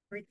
¿Qué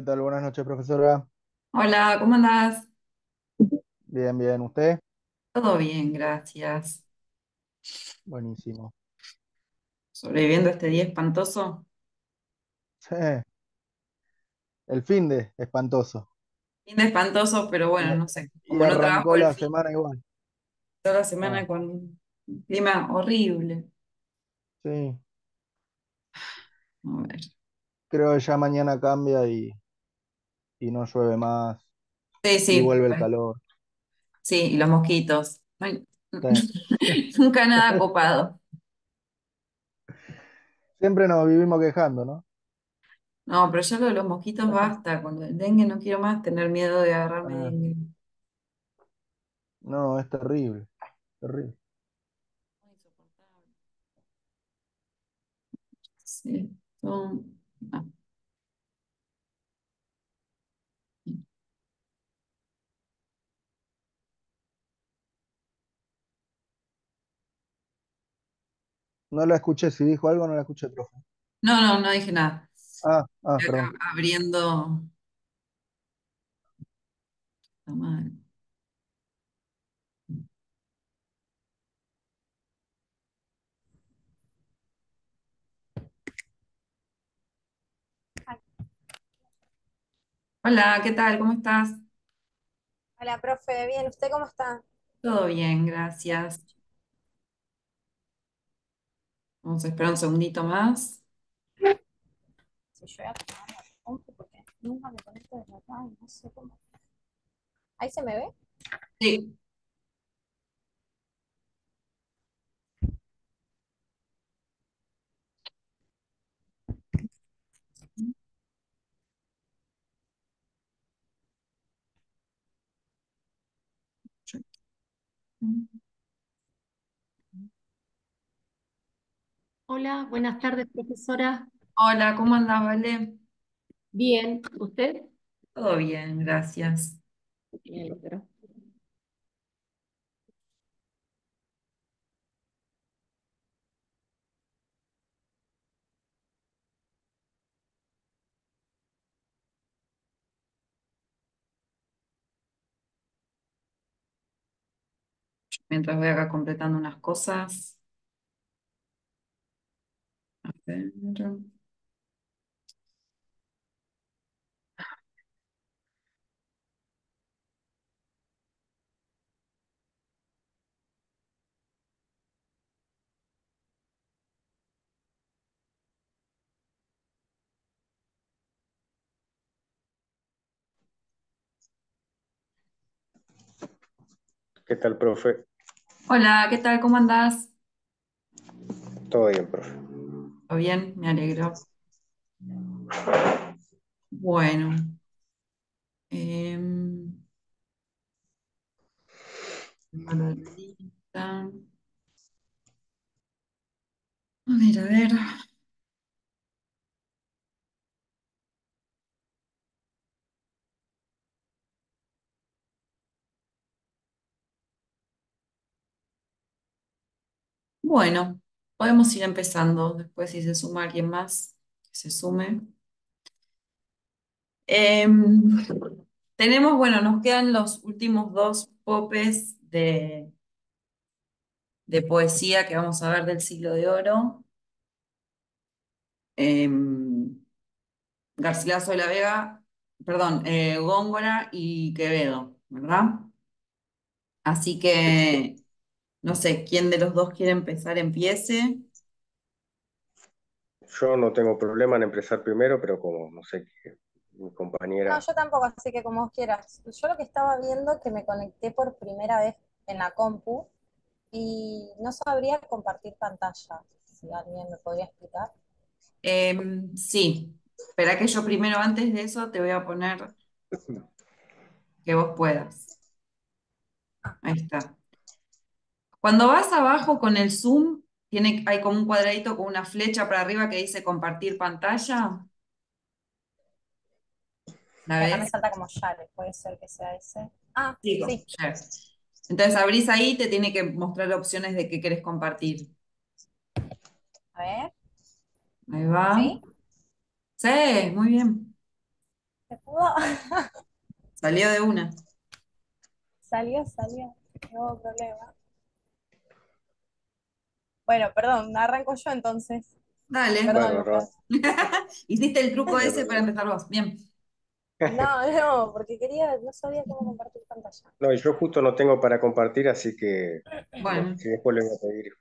tal? Buenas noches, profesora. Hola, ¿cómo andás? Bien, bien. ¿Usted? Todo bien, gracias. Buenísimo. ¿Sobreviviendo este día espantoso? Sí, el fin de espantoso. Fin de espantoso, pero Y, bueno, no sé. y Como no trabajo arrancó el la fin, semana igual. toda la Ah, semana con un clima horrible. sí. A ver. Creo que ya mañana cambia y no llueve más Sí, y sí, vuelve el pues, calor. sí, y los mosquitos. Ay, Sí. nunca nada copado. Siempre nos vivimos quejando, ¿no? No, pero ya lo de los mosquitos basta. Con el dengue no quiero más tener miedo de agarrarme Ah, dengue. no, es terrible, terrible. Muy insoportable. Sí, ah, No la escuché, si dijo algo no la escuché, profe. no dije nada. Estoy acá Perdón. abriendo la madre. Hola, ¿qué tal? ¿Cómo estás? Hola, profe, bien, ¿usted cómo está? Todo bien, gracias. Vamos a esperar un segundito más. Si yo voy a tomar la compu porque nunca me conecto desde acá y no sé cómo. ¿Ahí se me ve? Sí. Hola, buenas tardes, profesora. Hola, ¿cómo andás, Vale? Bien, ¿usted? Todo bien, gracias. Me alegro. Mientras voy acá completando unas cosas. A ver. ¿Qué tal, profe? Hola, ¿qué tal? ¿Cómo andás? Todo bien, profe. ¿Todo bien? Me alegro. Bueno, tengo la lista. A ver, a ver. Bueno, podemos ir empezando. Después, si se suma alguien más, que se sume. Em, tenemos, bueno, nos quedan los últimos dos popes de poesía que vamos a ver del Siglo de Oro. Garcilaso de la Vega, perdón, Góngora y Quevedo, ¿verdad? Así que, no sé, ¿quién de los dos quiere empezar? Empiece. Yo no tengo problema en empezar primero, pero como no sé que mi No, compañera, yo tampoco, así que como vos quieras. Yo lo que estaba viendo que me conecté por primera vez en la compu y no sabría compartir pantalla. si alguien me podría explicar. Sí, espera que yo primero, antes de eso, te voy a poner que vos puedas. Ahí está. Cuando vas abajo con el zoom, hay como un cuadradito con una flecha para arriba que dice compartir pantalla. ¿La Y acá me ves? salta como Share, puede ser que sea ese. Ah, Sí, sí, share. Entonces abrís ahí y te tiene que mostrar opciones de qué querés compartir. a ver, Ahí va. ¿sí? Sí, muy bien. ¿Se pudo? Salió de una. Salió, no hubo problema. Bueno, perdón, arranco yo entonces. Dale. Perdón, Bárbaro, Lucas. Hiciste el truco no hay ese para problema. empezar vos. Bien. No, porque no sabía cómo compartir pantalla. No, y yo justo no tengo para compartir, así que Bueno, si después le voy a pedir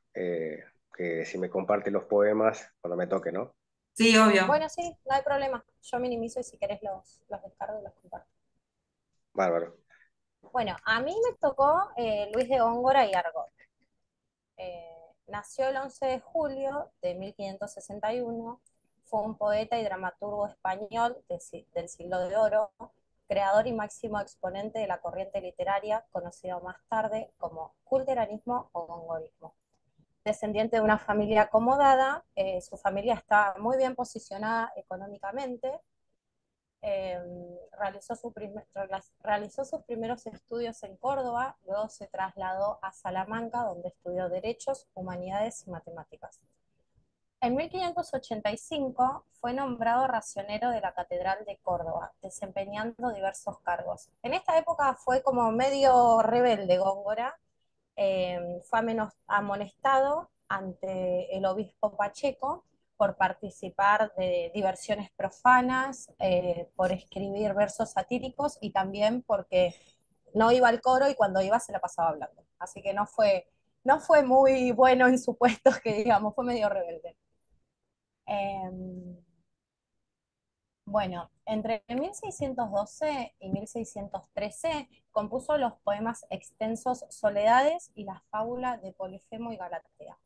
que si me comparte los poemas cuando me toque, ¿no? sí, obvio. Bueno, sí, no hay problema. Yo minimizo y si querés los descargo y los comparto. Bárbaro. Bueno, a mí me tocó Luis de Góngora y Argot. Nació el 11 de julio de 1561, fue un poeta y dramaturgo español del siglo de oro, creador y máximo exponente de la corriente literaria, conocido más tarde como culteranismo o gongorismo. Descendiente de una familia acomodada, su familia está muy bien posicionada económicamente. eh, realizó sus primeros estudios en Córdoba, luego se trasladó a Salamanca, donde estudió Derechos, Humanidades y Matemáticas. En 1585 fue nombrado racionero de la Catedral de Córdoba, desempeñando diversos cargos. En esta época fue como medio rebelde Góngora, fue amonestado ante el obispo Pacheco por participar de diversiones profanas, por escribir versos satíricos y también porque no iba al coro y cuando iba se la pasaba hablando. Así que no fue muy bueno en su puesto, que digamos, fue medio rebelde. Eh, bueno, entre 1612 y 1613 compuso los poemas extensos Soledades y la fábula de Polifemo y Galatea,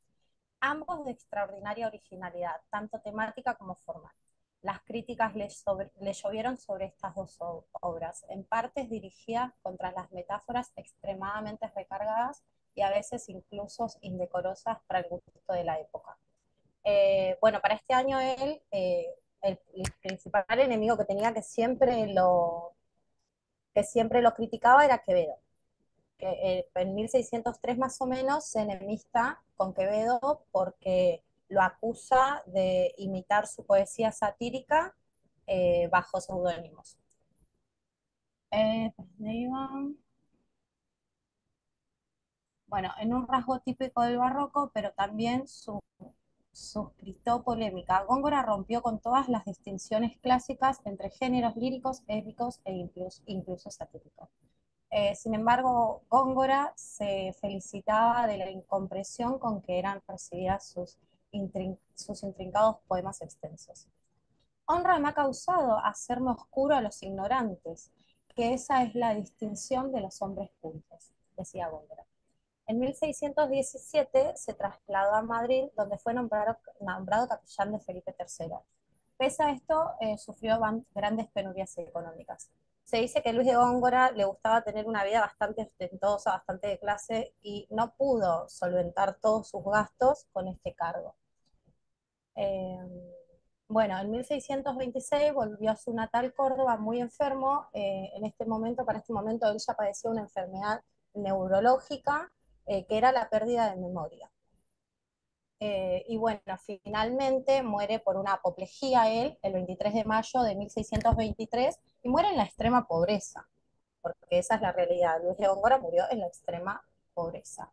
ambos de extraordinaria originalidad, tanto temática como formal. Las críticas le llovieron sobre estas dos obras, en partes dirigidas contra las metáforas extremadamente recargadas y a veces incluso indecorosas para el gusto de la época. Bueno, para este año el principal enemigo que tenía que siempre lo criticaba era Quevedo, que en 1603 más o menos se enemista con Quevedo porque lo acusa de imitar su poesía satírica bajo seudónimos. Bueno, en un rasgo típico del barroco, pero también suscitó polémica. Góngora rompió con todas las distinciones clásicas entre géneros líricos, épicos e incluso satíricos. Sin embargo, Góngora se felicitaba de la incompresión con que eran recibidas sus intrincados poemas extensos. Honra me ha causado hacerme oscuro a los ignorantes, que esa es la distinción de los hombres cultos, decía Góngora. En 1617 se trasladó a Madrid, donde fue nombrado capellán de Felipe III. Pese a esto, sufrió grandes penurias económicas. Se dice que Luis de Góngora le gustaba tener una vida bastante ostentosa, bastante de clase, y no pudo solventar todos sus gastos con este cargo. Eh, bueno, en 1626 volvió a su natal Córdoba muy enfermo. Para este momento, él ya padecía una enfermedad neurológica, que era la pérdida de memoria. Y bueno, finalmente muere por una apoplejía él, el 23 de mayo de 1623, y muere en la extrema pobreza, porque esa es la realidad. Luis de Góngora murió en la extrema pobreza.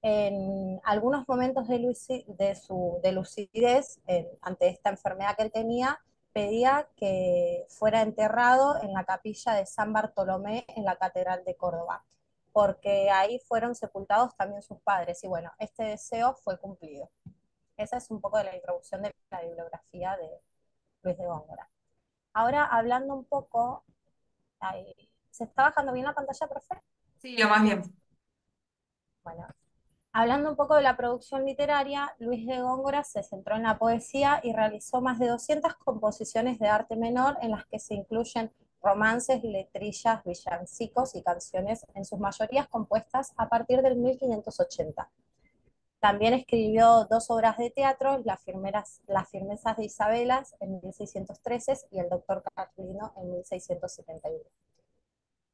En algunos momentos de lucidez ante esta enfermedad que él tenía, pedía que fuera enterrado en la capilla de San Bartolomé en la Catedral de Córdoba, porque ahí fueron sepultados también sus padres. Y bueno, este deseo fue cumplido. Esa es un poco de la introducción de la bibliografía de Luis de Góngora. Ahora, hablando un poco, ¿se está bajando bien la pantalla, profe? Sí, lo más bien. Bueno, Hablando un poco de la producción literaria, Luis de Góngora se centró en la poesía y realizó más de 200 composiciones de arte menor en las que se incluyen romances, letrillas, villancicos y canciones, en sus mayorías compuestas a partir del 1580. También escribió dos obras de teatro, Las firmezas de Isabelas en 1613 y El doctor Carlino en 1671.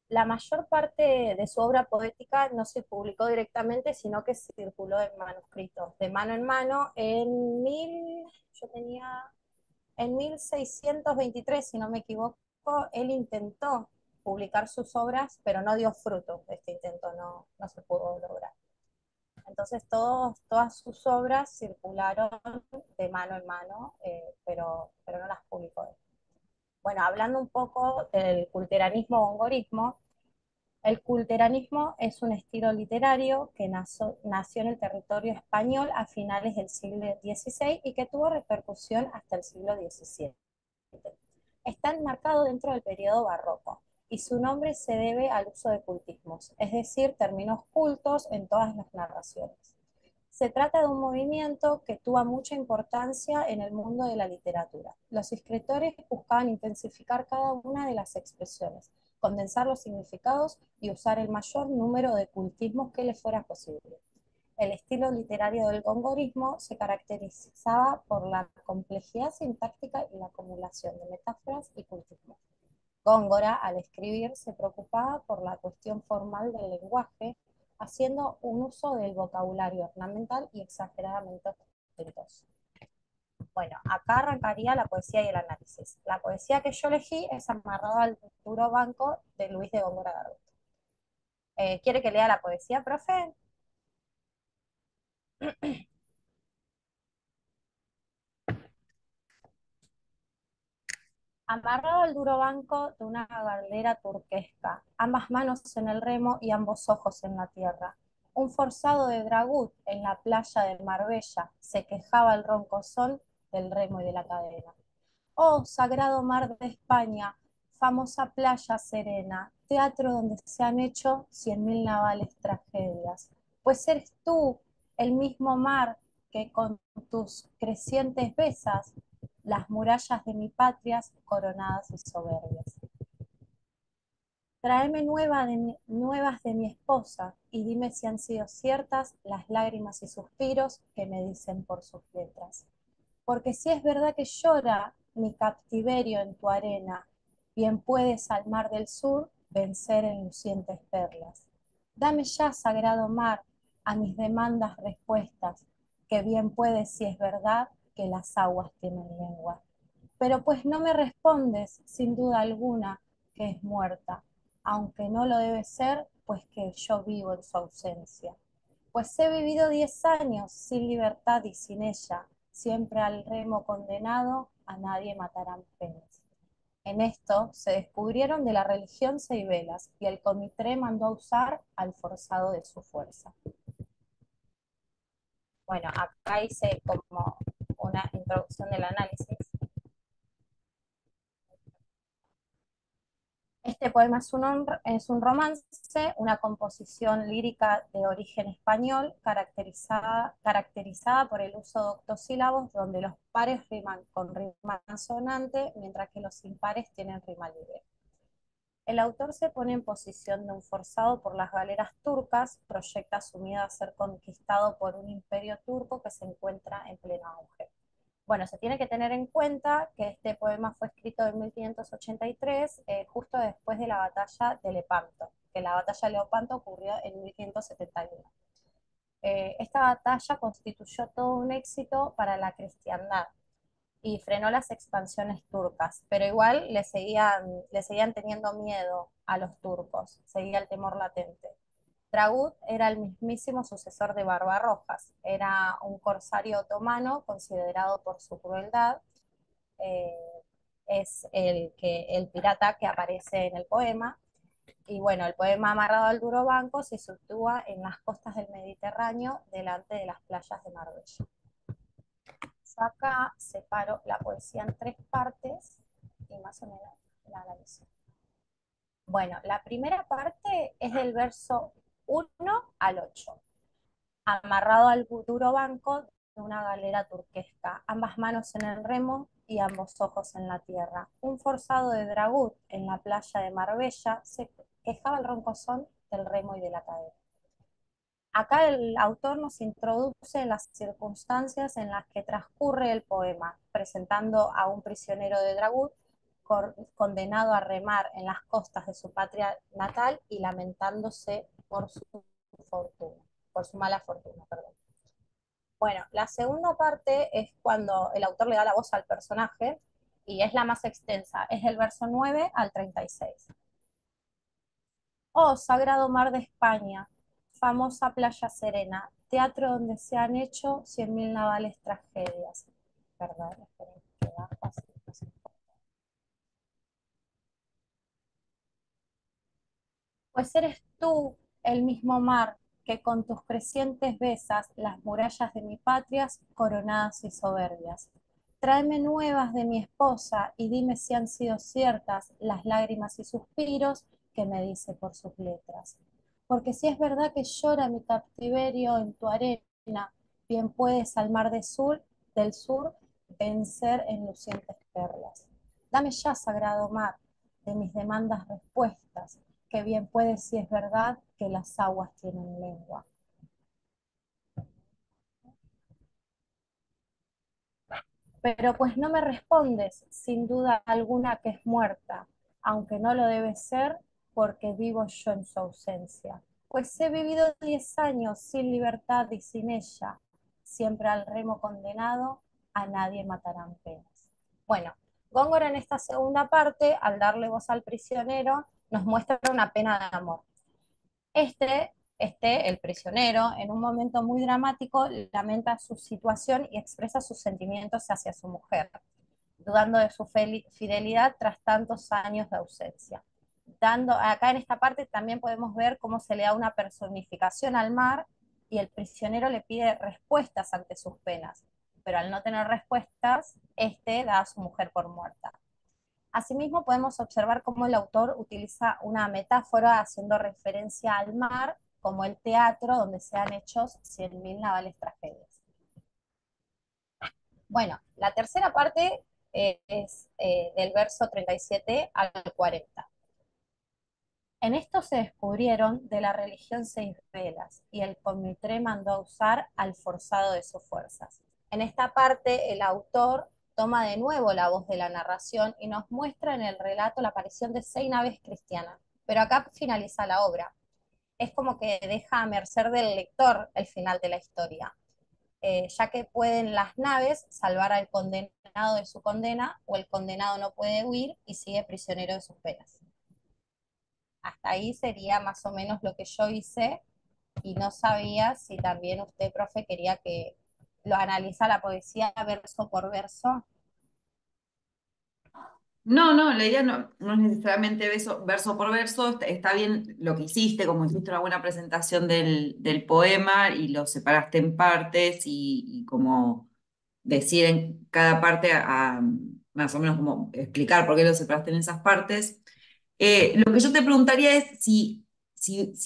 La mayor parte de su obra poética no se publicó directamente, sino que circuló en manuscritos, de mano en mano, en 1623, si no me equivoco, él intentó publicar sus obras, pero no dio fruto, este intento no se pudo lograr. Entonces todas sus obras circularon de mano en mano, pero no las publicó él. Bueno, hablando un poco del culteranismo-gongorismo, el culteranismo es un estilo literario que nació en el territorio español a finales del siglo XVI y que tuvo repercusión hasta el siglo XVII. Está enmarcado dentro del periodo barroco y su nombre se debe al uso de cultismos, es decir, términos cultos en todas las narraciones. Se trata de un movimiento que tuvo mucha importancia en el mundo de la literatura. Los escritores buscaban intensificar cada una de las expresiones, condensar los significados y usar el mayor número de cultismos que les fuera posible. El estilo literario del gongorismo se caracterizaba por la complejidad sintáctica y la acumulación de metáforas y cultismos. Góngora, al escribir, se preocupaba por la cuestión formal del lenguaje, haciendo un uso del vocabulario ornamental y exageradamente ostentoso. Bueno, acá arrancaría la poesía y el análisis. La poesía que yo elegí es Amarrado al duro banco de Luis de Góngora Garbuto. ¿Quiere que lea la poesía, profe? Amarrado al duro banco de una galera turquesca, ambas manos en el remo y ambos ojos en la tierra. Un forzado de dragut en la playa de Marbella se quejaba el ronco sol del remo y de la cadena. Oh, sagrado mar de España, famosa playa serena, teatro donde se han hecho 100.000 navales tragedias. Pues eres tú, el mismo mar, que con tus crecientes besas las murallas de mi patria coronadas y soberbias. Tráeme nuevas de mi esposa y dime si han sido ciertas las lágrimas y suspiros que me dicen por sus letras. Porque si es verdad que llora mi captiverio en tu arena, bien puedes al mar del sur vencer en lucientes perlas. Dame ya, sagrado mar, a mis demandas respuestas, que bien puedes si es verdad que las aguas tienen lengua. Pero pues no me respondes, sin duda alguna, que es muerta, aunque no lo debe ser, pues que yo vivo en su ausencia. Pues he vivido 10 años sin libertad y sin ella, siempre al remo condenado, a nadie matarán penas. En esto se descubrieron de la religión 6 velas y el comité mandó a usar al forzado de su fuerza. Bueno, acá hice como una introducción del análisis. Este poema es un romance, una composición lírica de origen español, caracterizada por el uso de octosílabos, donde los pares riman con rima sonante, mientras que los impares tienen rima libre. El autor se pone en posición de un forzado por las galeras turcas, proyecta su miedo a ser conquistado por un imperio turco que se encuentra en pleno auge. Bueno, se tiene que tener en cuenta que este poema fue escrito en 1583, justo después de la batalla de Lepanto, que la batalla de Lepanto ocurrió en 1571. Esta batalla constituyó todo un éxito para la cristiandad y frenó las expansiones turcas, pero igual le seguían teniendo miedo a los turcos, seguía el temor latente. Dragut era el mismísimo sucesor de Barbarrojas, era un corsario otomano considerado por su crueldad, eh, es el pirata que aparece en el poema, y bueno, el poema Amarrado al duro banco se sitúa en las costas del Mediterráneo, delante de las playas de Marbella. Yo acá separo la poesía en 3 partes y más o menos la analizo. Bueno, la primera parte es del verso 1 al 8. amarrado al duro banco de una galera turquesca, ambas manos en el remo y ambos ojos en la tierra. Un forzado de dragut en la playa de Marbella se quejaba el roncozón del remo y de la cadena. Acá el autor nos introduce en las circunstancias en las que transcurre el poema, presentando a un prisionero de dragut condenado a remar en las costas de su patria natal y lamentándose por su fortuna, por su mala fortuna, perdón. Bueno, la segunda parte es cuando el autor le da la voz al personaje y es la más extensa, es del verso 9 al 36. Oh, sagrado mar de España, famosa playa serena, teatro donde se han hecho 100.000 navales tragedias. Perdón, esperen, que bajo así, así. Pues eres tú el mismo mar que con tus crecientes besas las murallas de mi patria coronadas y soberbias. Tráeme nuevas de mi esposa y dime si han sido ciertas las lágrimas y suspiros que me dice por sus letras. Porque si es verdad que llora mi captiverio en tu arena, bien puedes al mar del sur vencer en lucientes perlas. Dame ya, sagrado mar, de mis demandas respuestas, que bien puede si es verdad que las aguas tienen lengua. Pero pues no me respondes, sin duda alguna que es muerta, aunque no lo debe ser porque vivo yo en su ausencia. Pues he vivido 10 años sin libertad y sin ella, siempre al remo condenado, a nadie matarán penas. Bueno, Góngora en esta segunda parte, al darle voz al prisionero, nos muestra una pena de amor. El prisionero, en un momento muy dramático, lamenta su situación y expresa sus sentimientos hacia su mujer, dudando de su fidelidad tras tantos años de ausencia. Acá en esta parte también podemos ver cómo se le da una personificación al mar y el prisionero le pide respuestas ante sus penas, pero al no tener respuestas, da a su mujer por muerta. Asimismo, podemos observar cómo el autor utiliza una metáfora haciendo referencia al mar como el teatro donde se han hecho 100.000 navales tragedias. Bueno, la tercera parte es del verso 37 al 40. En esto se descubrieron de la religión 6 velas, y el comitré mandó a usar al forzado de sus fuerzas. En esta parte, el autor toma de nuevo la voz de la narración y nos muestra en el relato la aparición de 6 naves cristianas. Pero acá finaliza la obra. Es como que deja a merced del lector el final de la historia, ya que pueden las naves salvar al condenado de su condena, o el condenado no puede huir y sigue prisionero de sus penas. Hasta ahí sería más o menos lo que yo hice, y no sabía si también usted, profe, quería que lo analiza la poesía verso por verso. No, no, la idea no es necesariamente verso por verso, está bien lo que hiciste, como hiciste una buena presentación del poema y lo separaste en partes y como decir en cada parte más o menos como explicar por qué lo separaste en esas partes. Lo que yo te preguntaría es si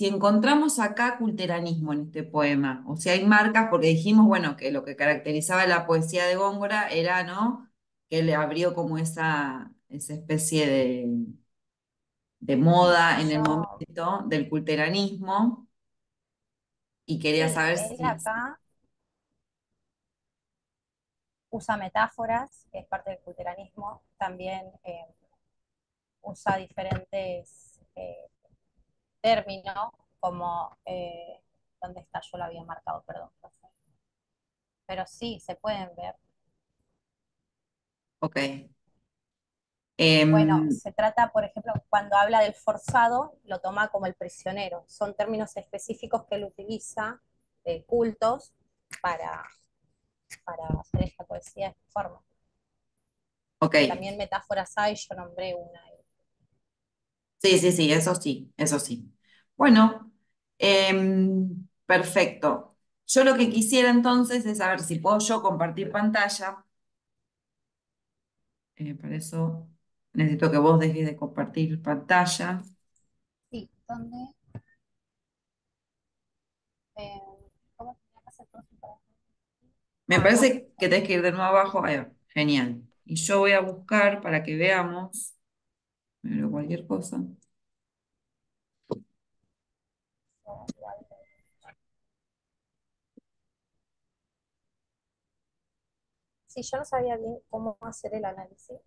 encontramos acá culteranismo en este poema, o si hay marcas, porque dijimos, bueno, que lo que caracterizaba la poesía de Góngora era, ¿no?, que le abrió como esa especie de moda en el Yo, momento del culteranismo, y quería sí, saber él si... acá usa metáforas, que es parte del culteranismo, también usa diferentes términos, como, ¿dónde está? Yo lo había marcado, perdón, profe. Pero sí, se pueden ver. Ok. Bueno, Em, se trata, por ejemplo, cuando habla del forzado, lo toma como el prisionero. Son términos específicos que él utiliza, cultos, para, para hacer esta poesía de esta forma. ok. Que también metáforas hay, yo nombré una. Sí, sí, sí, eso sí, eso sí. Bueno, perfecto. Yo lo que quisiera entonces es saber si puedo yo compartir pantalla. Para eso necesito que vos dejes de compartir pantalla. Sí, ¿dónde? Eh, ¿Cómo Me parece que tenés que ir de nuevo abajo. Ahí va. Genial. Y yo voy a buscar para que veamos, pero cualquier cosa. Sí, yo no sabía bien cómo hacer el análisis.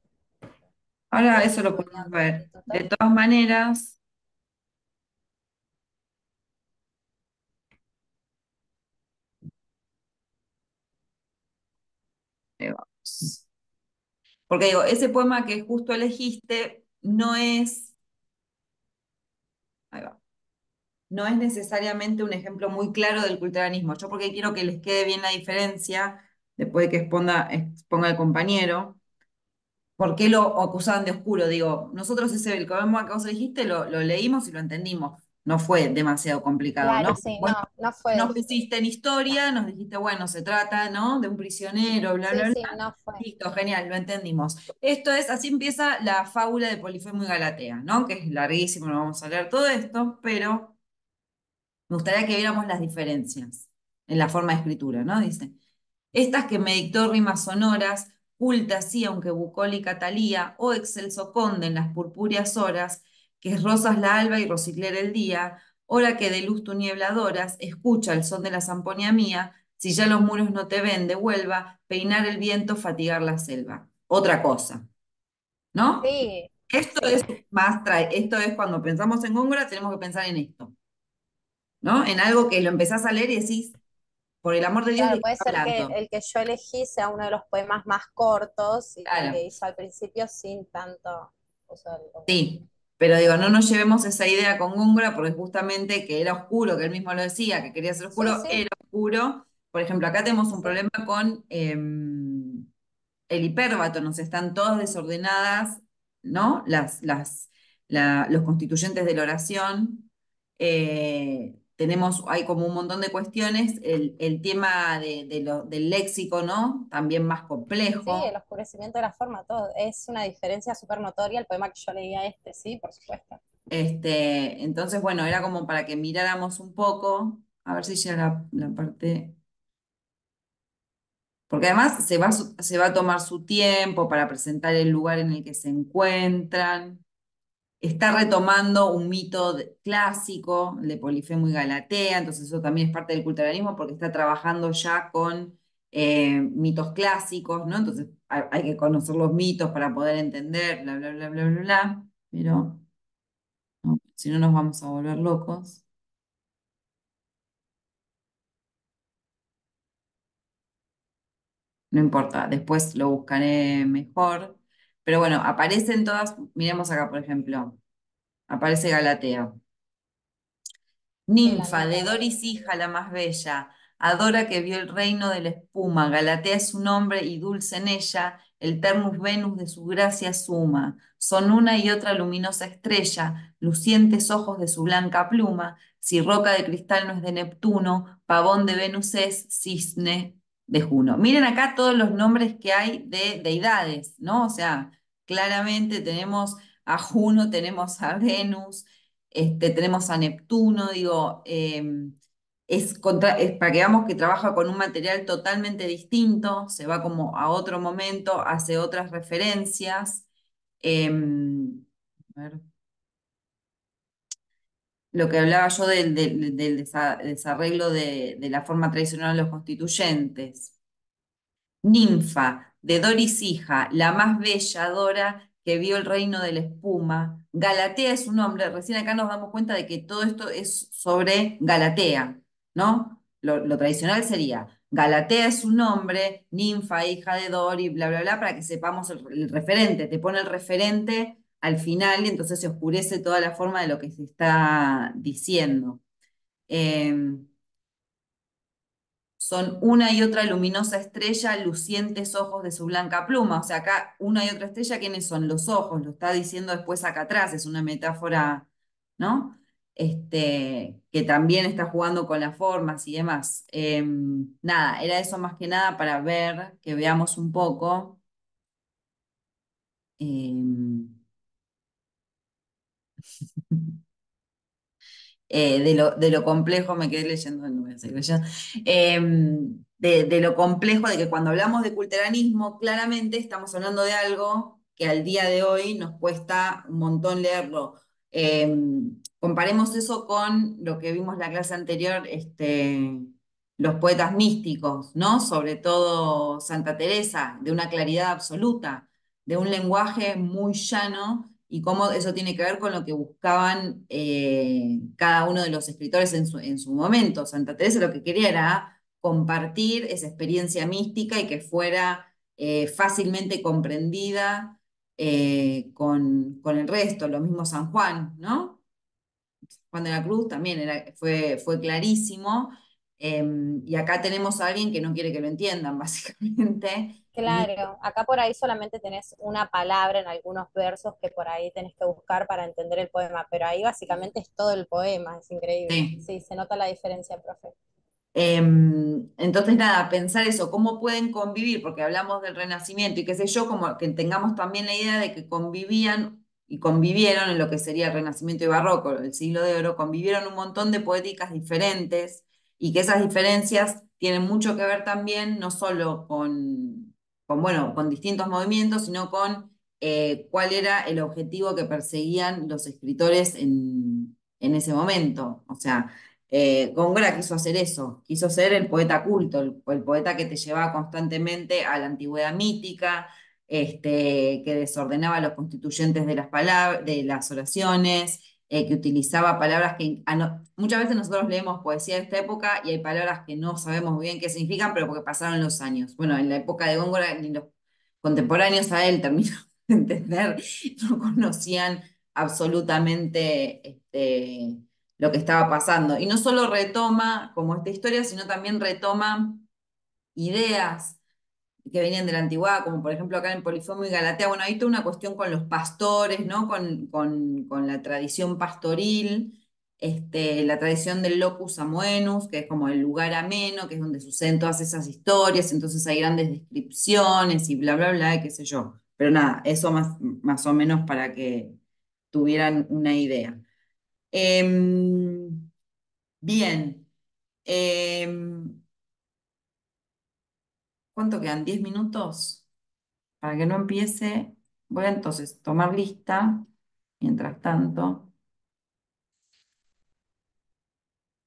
Ahora Había eso lo estudiado podemos en el ver. De instituto. todas maneras, ahí vamos. Porque digo, ese poema que justo elegiste no es, ahí va, no es necesariamente un ejemplo muy claro del culteranismo. Yo porque quiero que les quede bien la diferencia, después de que exponga el compañero. ¿Por qué lo acusaban de oscuro? Digo, nosotros el poema que vos elegiste lo leímos y lo entendimos. No fue demasiado complicado, ¿no? Claro, sí, Vos no fue, nos pusiste en no, historia, nos dijiste, bueno, se trata, ¿no? De un prisionero, bla, sí, bla, sí, bla. no fue. Listo, genial, lo entendimos. Esto es, así empieza la fábula de Polifemo y Galatea, ¿no? Que es larguísimo, no vamos a leer todo esto, pero me gustaría que viéramos las diferencias en la forma de escritura, ¿no? Dice. Estas que me dictó rimas sonoras, culta sí, aunque bucólica talía, o excelso conde en las purpúreas horas, que es rosas la alba y rosicler el día, hora que de luz tu niebla adoras, escucha el son de la zamponia mía, si ya los muros no te ven, devuelva, peinar el viento, fatigar la selva. Otra cosa, ¿no? Sí, Esto sí, es esto es cuando pensamos en Góngora, tenemos que pensar en esto, ¿no? En algo que lo empezás a leer y decís, por el amor de Dios, ¿de claro, qué puede está ser que hablando? el que yo elegí sea uno de los poemas más cortos y Claro. que hizo al principio sin tanto uso del lenguaje. Sí, pero digo, no nos llevemos esa idea con Góngora porque justamente que era oscuro, que él mismo lo decía, que quería ser Sí, oscuro, sí, era oscuro. Por ejemplo, acá tenemos un sí, problema con el hipérbato, nos están todas desordenadas, ¿no? Los constituyentes de la oración. Hay como un montón de cuestiones, el tema del léxico, ¿no? También más sí, complejo. el oscurecimiento de la forma, todo. Es una diferencia súper notoria el poema que yo leía sí, por supuesto. Entonces, bueno, era como para que miráramos un poco, a ver si llega la parte, porque además se va a tomar su tiempo para presentar el lugar en el que se encuentran. Está retomando un clásico, el de Polifemo y Galatea, entonces eso también es parte del culturalismo porque está trabajando ya con mitos clásicos, ¿no? Entonces hay que conocer los mitos para poder entender, bla, bla, bla, bla, bla, bla, pero no, si no nos vamos a volver locos. No importa, después lo buscaré mejor. Pero bueno, aparecen todas, miremos acá, por ejemplo, aparece Galatea. Sí, la Ninfa, de nota de... Doris hija, la más bella, adora que vio el reino de la espuma, Galatea es su nombre y dulce en ella, el ternus Venus de su gracia suma, son una y otra luminosa estrella, lucientes ojos de su blanca pluma, si roca de cristal no es de Neptuno, pavón de Venus es, cisne de Juno. Miren acá todos los nombres que hay de deidades, ¿no? O sea, claramente tenemos a Juno, tenemos a Venus, tenemos a Neptuno, digo, es para que veamos que trabaja con un material totalmente distinto, se va como a otro momento, hace otras referencias. A ver, lo que hablaba yo del desarreglo de la forma tradicional de los constituyentes. Ninfa, de Doris hija, la más bella Dora que vio el reino de la espuma. Galatea es un nombre, recién acá nos damos cuenta de que todo esto es sobre Galatea, ¿no? Lo tradicional sería, Galatea es un nombre, ninfa, hija de Dori, bla, bla, bla, para que sepamos el referente, te pone el referente al final y entonces se oscurece toda la forma de lo que se está diciendo. Em, son una y otra luminosa estrella, lucientes ojos de su blanca pluma. O sea, acá una y otra estrella, ¿quiénes son? Los ojos, lo está diciendo después acá atrás, es una metáfora, ¿no? Que también está jugando con las formas y demás. Nada, era eso más que nada para ver, que veamos un poco. em, de lo complejo, me quedé leyendo, no voy a seguir leyendo. de lo complejo de que cuando hablamos de culteranismo, claramente estamos hablando de algo que al día de hoy nos cuesta un montón leerlo. Eh, Comparemos eso con lo que vimos la clase anterior, los poetas místicos, ¿no? Sobre todo Santa Teresa, de una claridad absoluta, de un lenguaje muy llano y cómo eso tiene que ver con lo que buscaban cada uno de los escritores en su momento. Santa Teresa lo que quería era compartir esa experiencia mística y que fuera fácilmente comprendida con el resto. Lo mismo San Juan, ¿no? Juan de la Cruz también fue clarísimo. Y acá tenemos a alguien que no quiere que lo entiendan, básicamente. Claro, acá por ahí solamente tenés una palabra en algunos versos que por ahí tenés que buscar para entender el poema, pero ahí básicamente es todo el poema, es increíble. Sí. Sí, se nota la diferencia, profe. Entonces, nada, pensar eso, cómo pueden convivir, porque hablamos del Renacimiento y qué sé yo, como que tengamos también la idea de que convivían y convivieron en lo que sería el Renacimiento y Barroco, el siglo de Oro, convivieron un montón de poéticas diferentes y que esas diferencias tienen mucho que ver también no solo bueno, con distintos movimientos, sino con cuál era el objetivo que perseguían los escritores en ese momento. O sea, Góngora quiso hacer eso, quiso ser el poeta culto, el poeta que te llevaba constantemente a la antigüedad mítica, que desordenaba los constituyentes de las palabras, de las oraciones, que utilizaba palabras que muchas veces nosotros leemos poesía de esta época y hay palabras que no sabemos bien qué significan, pero porque pasaron los años. Bueno, en la época de Góngora ni los contemporáneos a él terminó de entender, no conocían absolutamente lo que estaba pasando. Y no solo retoma como esta historia, sino también retoma ideas que venían de la antigüedad, como por ejemplo acá en Polifemo y Galatea. Bueno, hay toda una cuestión con los pastores, ¿no? Con la tradición pastoril. La tradición del locus amoenus, que es como el lugar ameno, que es donde suceden todas esas historias, entonces hay grandes descripciones y bla, bla, bla, y qué sé yo. Pero nada, eso más o menos para que tuvieran una idea. Em, Bien. Em, ¿Cuánto quedan? ¿10 minutos? Para que no empiece, voy a entonces tomar lista. Mientras tanto,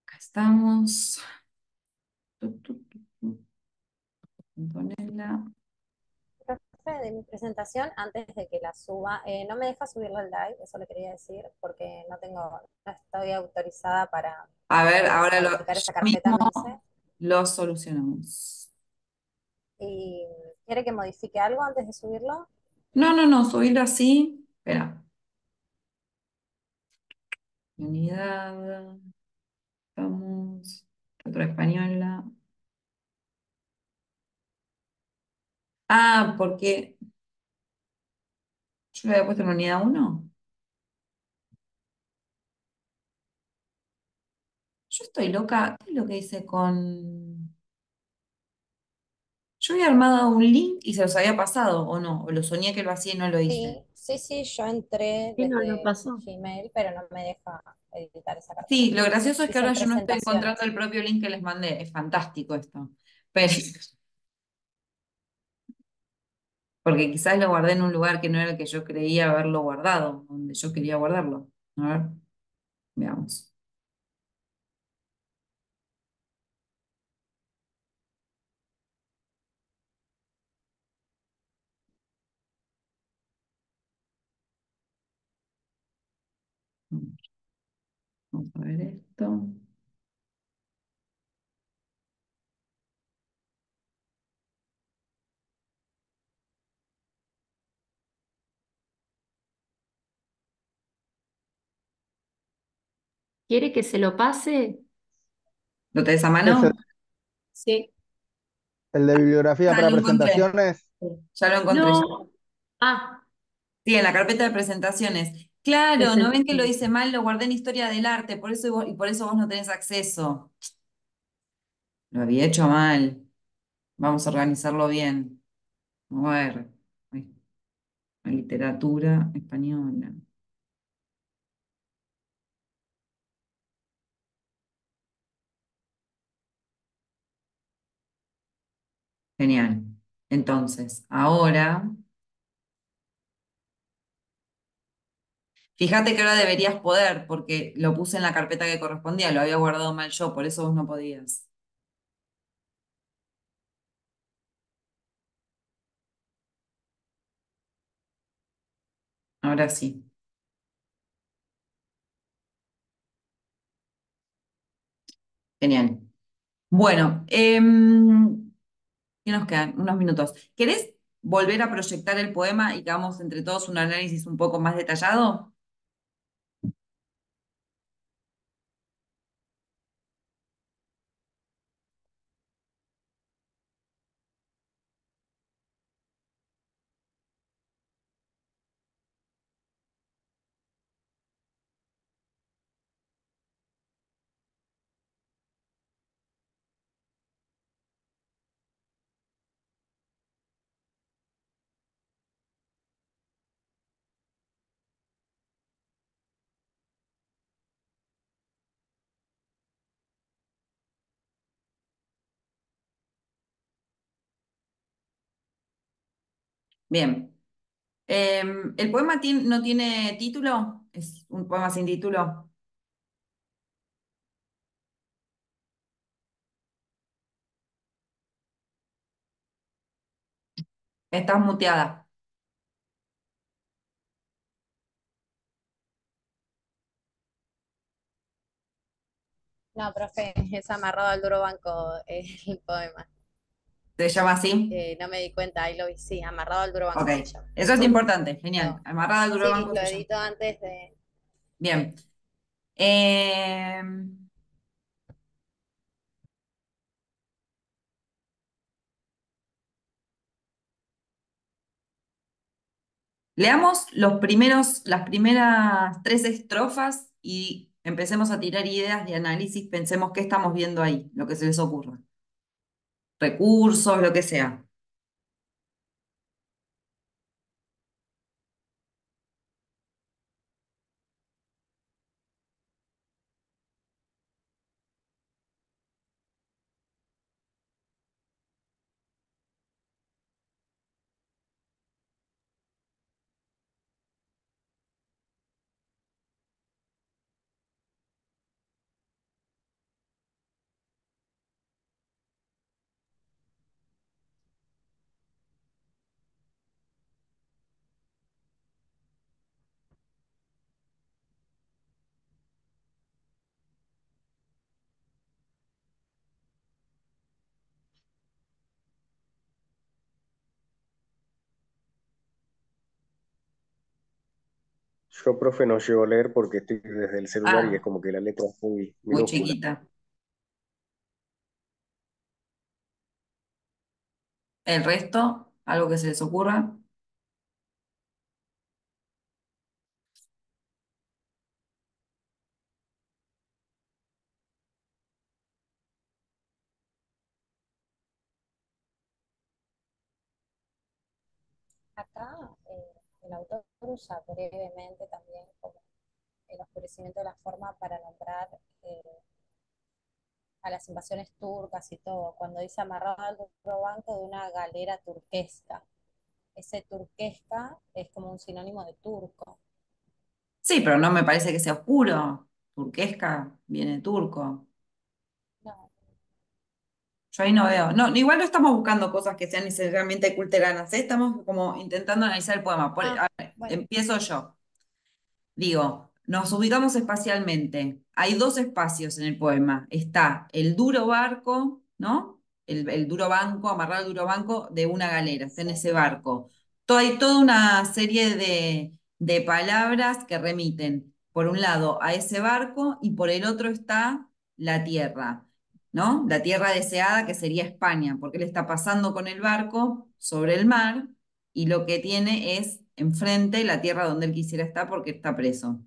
acá estamos. Tu, tu, tu, tu. Antonella. Profe, de mi presentación, antes de que la suba, no me deja subirla al live, eso le quería decir, porque no estoy autorizada para A ver, ahora modificar yo esa carpeta, mismo me dice. lo solucionamos. ¿Y quiere que modifique algo antes de subirlo? No, no, no, subirlo así. Espera. Unidad. Vamos. Otra española. Ah, porque yo le había puesto en unidad uno. Yo estoy loca. ¿Qué es lo que hice con...? Yo había armado un link y se los había pasado, ¿o no? O lo soñé que lo hacía y no lo hice. Sí, sí, sí, yo entré ¿Qué no lo desde pasó? Gmail, pero no me deja editar esa carpeta. Sí, lo gracioso es que Dice ahora yo no estoy encontrando presentaciones. el propio link que les mandé. Es fantástico esto. Pero, porque quizás lo guardé en un lugar que no era el que yo creía haberlo guardado, donde yo quería guardarlo. A ver, veamos. Vamos a ver esto. ¿Quiere que se lo pase? ¿Lo tenés a Es mano? Sí. el de bibliografía Ah, para lo encontré. presentaciones. Ya lo encontré. No. Ah, Sí, en la carpeta de presentaciones. Claro, ¿no ven que lo presentación. hice mal? Lo guardé en historia del arte, por eso y por eso vos no tenés acceso. Lo había hecho mal. Vamos a organizarlo bien. A ver. Ay, la literatura española. Genial. Entonces, ahora, fíjate que ahora deberías poder, porque lo puse en la carpeta que correspondía, lo había guardado mal yo, por eso vos no podías. Ahora sí. Genial. Bueno, ¿qué nos quedan? Unos minutos. ¿Querés volver a proyectar el poema y que hagamos entre todos un análisis un poco más detallado? Bien. ¿El poema no tiene título? ¿Es un poema sin título? Estás muteada. No, profe, es amarrado al duro banco el poema. ¿Se llama así? No me di cuenta, ahí lo vi, sí, amarrado al duro Ok. banco se llama. Eso es importante. Genial. Lo- Amarrada al duro sí, banco lo se llama. edito antes de... Bien. Em, Leamos las primeras tres estrofas y empecemos a tirar ideas de análisis. Pensemos qué estamos viendo ahí, lo que se les ocurra. Recursos, lo que sea. Yo, profe, no llego a leer porque estoy desde el celular y es Ah, como que la letra es muy muy minúscula. chiquita. El resto, algo que se les ocurra. Acá el autor usa brevemente también como el oscurecimiento de la forma para nombrar a las invasiones turcas y todo, cuando dice amarrado al duro banco de una galera turquesca. Ese turquesca es como un sinónimo de turco. Sí, pero no me parece que sea oscuro. Turquesca, viene turco. No, Yo ahí no veo. No, igual no estamos buscando cosas que sean necesariamente culteranas, ¿eh? Estamos como intentando analizar el poema. ah, A ver, bueno, empiezo yo. Digo, nos ubicamos espacialmente. Hay dos espacios en el poema. Está el duro barco, ¿no? El duro banco, amarrado al duro banco de una galera, está en sí, ese barco. Hay toda una serie de palabras que remiten, por un lado, a ese barco y por el otro está la tierra, ¿no? La tierra deseada que sería España, porque él está pasando con el barco sobre el mar y lo que tiene es enfrente la tierra donde él quisiera estar porque está preso.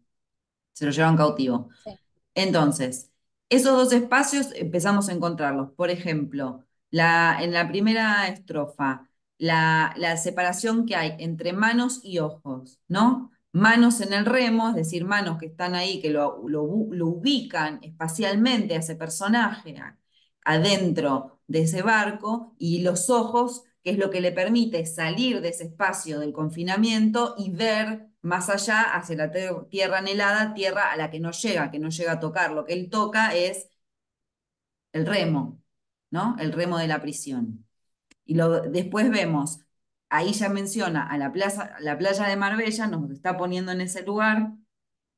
Se lo llevan cautivo. sí. Entonces, esos dos espacios empezamos a encontrarlos. Por ejemplo, en la primera estrofa, la separación que hay entre manos y ojos, ¿no? Manos en el remo, es decir, manos que están ahí, que lo ubican espacialmente a ese personaje, adentro de ese barco, y los ojos, que es lo que le permite salir de ese espacio del confinamiento y ver más allá hacia la tierra anhelada, tierra a la que no llega a tocar. Lo que él toca es el remo, ¿no? El remo de la prisión. Y después vemos, ahí ya menciona a la playa de Marbella, nos está poniendo en ese lugar,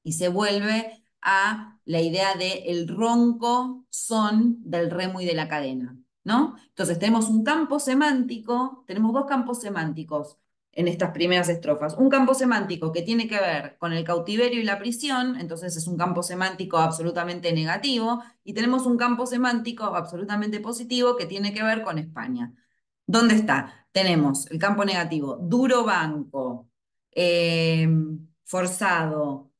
y se vuelve a la idea de el ronco son del remo y de la cadena, ¿no? Entonces tenemos un campo semántico, tenemos dos campos semánticos en estas primeras estrofas. Un campo semántico que tiene que ver con el cautiverio y la prisión, entonces es un campo semántico absolutamente negativo, y tenemos un campo semántico absolutamente positivo que tiene que ver con España. ¿Dónde está? Tenemos el campo negativo, duro banco, eh, forzado,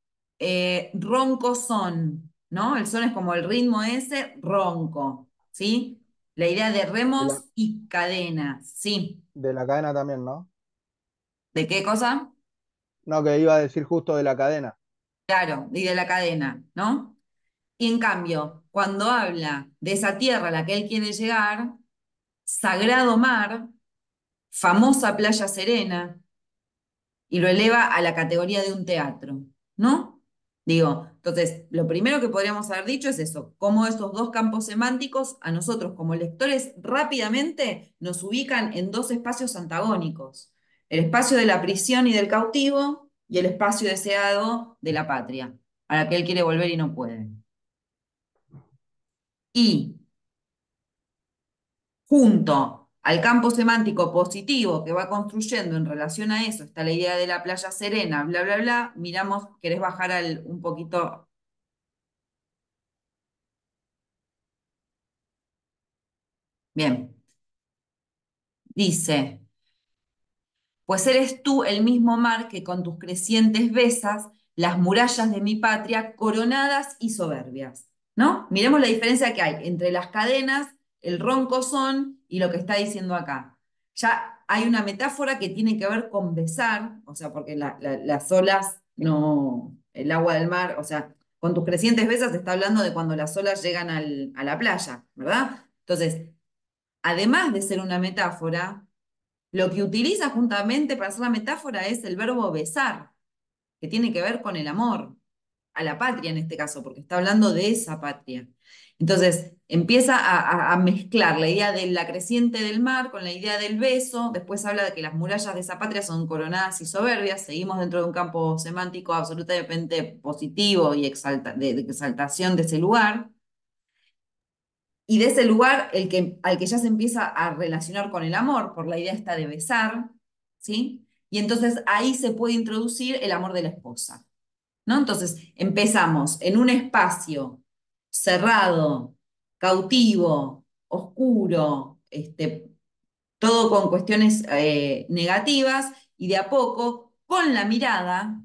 ronco son, ¿no? El son es como el ritmo ese, ronco, ¿sí? La idea de De la, remos y cadenas, ¿sí? de la cadena también, ¿no? ¿De qué cosa? No, que iba a decir justo de la cadena. Claro, y de la cadena, ¿no? Y en cambio, cuando habla de esa tierra a la que él quiere llegar, sagrado mar, famosa playa serena, y lo eleva a la categoría de un teatro, ¿no? Digo, entonces, lo primero que podríamos haber dicho es eso, cómo esos dos campos semánticos a nosotros como lectores rápidamente nos ubican en dos espacios antagónicos, el espacio de la prisión y del cautivo y el espacio deseado de la patria, a la que él quiere volver y no puede. Y junto al campo semántico positivo que va construyendo en relación a eso, está la idea de la playa serena, bla, bla, bla, miramos, ¿querés bajar un poquito? Bien, dice, pues eres tú el mismo mar que con tus crecientes besas las murallas de mi patria coronadas y soberbias, ¿no? Miremos la diferencia que hay entre las cadenas, el ronco son y lo que está diciendo acá. Ya hay una metáfora que tiene que ver con besar, o sea, porque las olas, no, el agua del mar, o sea, con tus crecientes besas está hablando de cuando las olas llegan a la playa, ¿verdad? Entonces, además de ser una metáfora, lo que utiliza juntamente para hacer la metáfora es el verbo besar, que tiene que ver con el amor, a la patria en este caso, porque está hablando de esa patria. Entonces empieza a mezclar la idea de la creciente del mar con la idea del beso, después habla de que las murallas de esa patria son coronadas y soberbias, seguimos dentro de un campo semántico absolutamente positivo y de exaltación de ese lugar. Y de ese lugar al que ya se empieza a relacionar con el amor, por la idea esta de besar, ¿sí? Y entonces ahí se puede introducir el amor de la esposa, ¿no? Entonces empezamos en un espacio cerrado, cautivo, oscuro, todo con cuestiones negativas, y de a poco, con la mirada,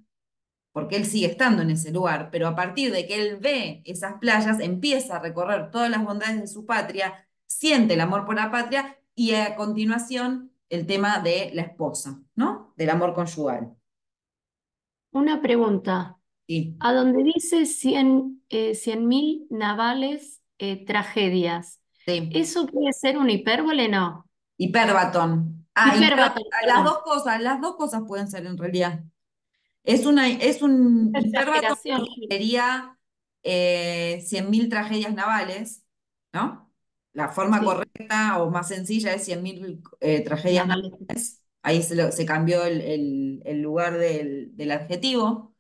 porque él sigue estando en ese lugar, pero a partir de que él ve esas playas, empieza a recorrer todas las bondades de su patria, siente el amor por la patria, y a continuación el tema de la esposa, ¿no? Del amor conyugal. Una pregunta. Sí, A donde dice 100.000 navales tragedias, sí. ¿eso puede ser una hipérbole? No. Hiperbatón. Hiperbatón, Las perdón. las dos cosas pueden ser en realidad. Es un hiperbatón, Exageración. sería 100.000 tragedias navales, ¿no? La forma Sí, correcta o más sencilla es 100.000 tragedias navales. navales. Ahí se cambió el lugar del adjetivo,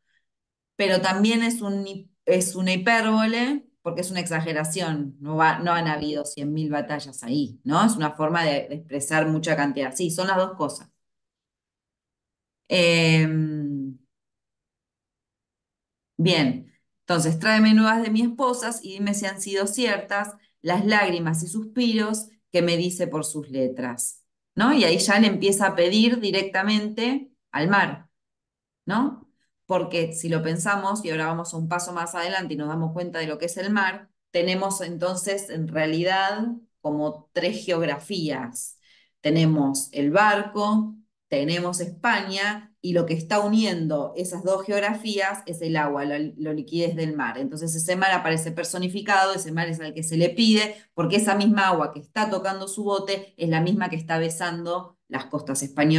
pero también es una hipérbole porque es una exageración. No han habido 100.000 batallas ahí, ¿no? Es una forma de expresar mucha cantidad. Sí, son las dos cosas. Bien, entonces tráeme nuevas de mi esposas y dime si han sido ciertas las lágrimas y suspiros que me dice por sus letras, ¿no? Y ahí ya le empieza a pedir directamente al mar, ¿no? Porque si lo pensamos, y ahora vamos a un paso más adelante y nos damos cuenta de lo que es el mar, tenemos entonces en realidad como tres geografías. Tenemos el barco, tenemos España y lo que está uniendo esas dos geografías es el agua, la liquidez del mar. Entonces ese mar aparece personificado, ese mar es al que se le pide, porque esa misma agua que está tocando su bote es la misma que está besando las costas españolas.